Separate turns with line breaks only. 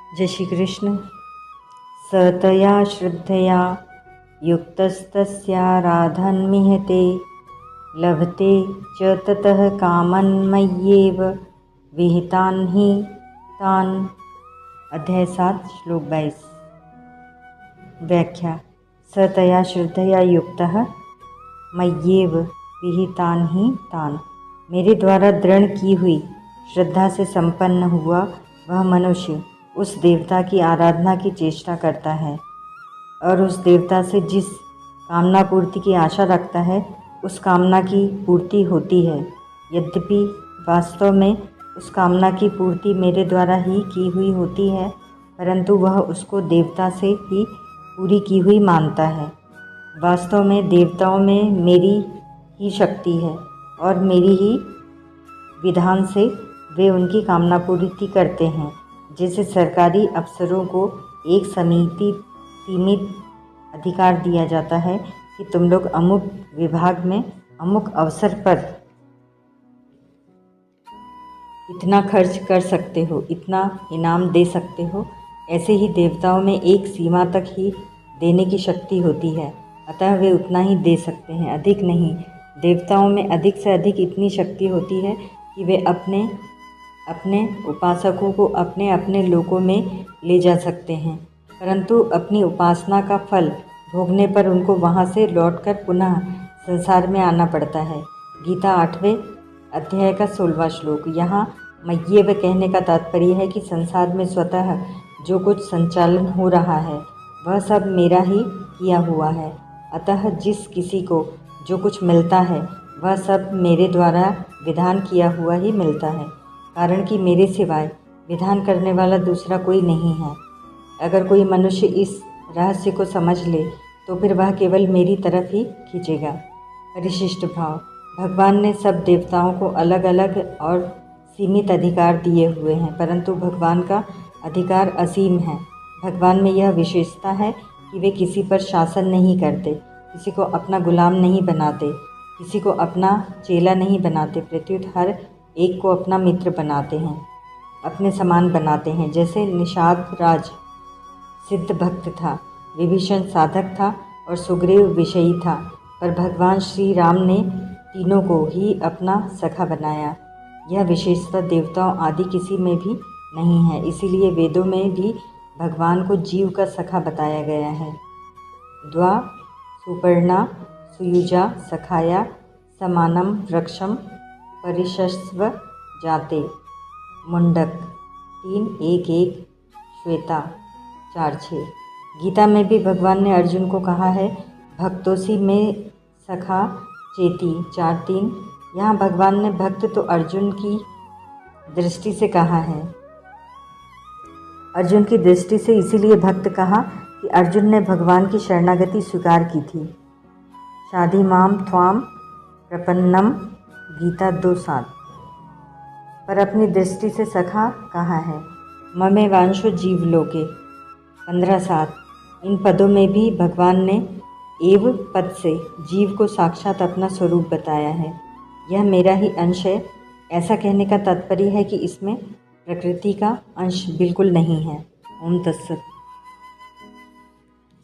जय श्री कृष्ण। सतया श्रद्धया युक्तस्तस्याराधनमीहते लभते च ततः कामन् मय्येव विहितान् हि तान्। अध्याय 7 श्लोक 22। व्याख्या। सतया श्रद्धया युक्तः मय्येव विहितान् हि तान्। मेरे द्वारा दृढ़ की हुई श्रद्धा से संपन्न हुआ वह मनुष्य उस देवता की आराधना की चेष्टा करता है और उस देवता से जिस कामना पूर्ति की आशा रखता है उस कामना की पूर्ति होती है। यद्यपि वास्तव में उस कामना की पूर्ति मेरे द्वारा ही की हुई होती है, परंतु वह उसको देवता से ही पूरी की हुई मानता है। वास्तव में देवताओं में मेरी ही शक्ति है और मेरी ही विधान से वे उनकी कामना पूर्ति करते हैं। जैसे सरकारी अफसरों को एक सीमित अधिकार दिया जाता है कि तुम लोग अमुक विभाग में अमुक अवसर पर इतना खर्च कर सकते हो, इतना इनाम दे सकते हो, ऐसे ही देवताओं में एक सीमा तक ही देने की शक्ति होती है, अतः वे उतना ही दे सकते हैं, अधिक नहीं। देवताओं में अधिक से अधिक इतनी शक्ति होती है कि वे अपने अपने उपासकों को अपने अपने लोकों में ले जा सकते हैं, परंतु अपनी उपासना का फल भोगने पर उनको वहाँ से लौटकर पुनः संसार में आना पड़ता है। गीता 8वें अध्याय का 16वां श्लोक। यहाँ मय्येव कहने का तात्पर्य है कि संसार में स्वतः जो कुछ संचालन हो रहा है वह सब मेरा ही किया हुआ है, अतः जिस किसी को जो कुछ मिलता है वह सब मेरे द्वारा विधान किया हुआ ही मिलता है, कारण कि मेरे सिवाय विधान करने वाला दूसरा कोई नहीं है। अगर कोई मनुष्य इस रहस्य को समझ ले तो फिर वह केवल मेरी तरफ ही खींचेगा। परिशिष्ट भाव। भगवान ने सब देवताओं को अलग अलग और सीमित अधिकार दिए हुए हैं, परंतु भगवान का अधिकार असीम है। भगवान में यह विशेषता है कि वे किसी पर शासन नहीं करते, किसी को अपना गुलाम नहीं बनाते, किसी को अपना चेला नहीं बनाते, प्रत्युत हर एक को अपना मित्र बनाते हैं, अपने समान बनाते हैं। जैसे निषाद राज सिद्ध भक्त था, विभीषण साधक था और सुग्रीव विषयी था, पर भगवान श्री राम ने तीनों को ही अपना सखा बनाया। यह विशेषता देवताओं आदि किसी में भी नहीं है, इसीलिए वेदों में भी भगवान को जीव का सखा बताया गया है। द्वा सुपर्णा सुयुजा सखाया समानम वृक्षम परिशस्व जाते। मुंडक 3:1-1 श्वेता 4:6। गीता में भी भगवान ने अर्जुन को कहा है भक्तोसी में सखा चेती 4:3। यहाँ भगवान ने भक्त तो अर्जुन की दृष्टि से कहा है, अर्जुन की दृष्टि से इसीलिए भक्त कहा कि अर्जुन ने भगवान की शरणागति स्वीकार की थी। शादी माम त्वाम प्रपन्नम गीता 2:7। पर अपनी दृष्टि से सखा कहा है। ममे वांशो जीवलोके 15:7। इन पदों में भी भगवान ने एव पद से जीव को साक्षात अपना स्वरूप बताया है। यह मेरा ही अंश है, ऐसा कहने का तात्पर्य है कि इसमें प्रकृति का अंश बिल्कुल नहीं है। ओम तत्सत।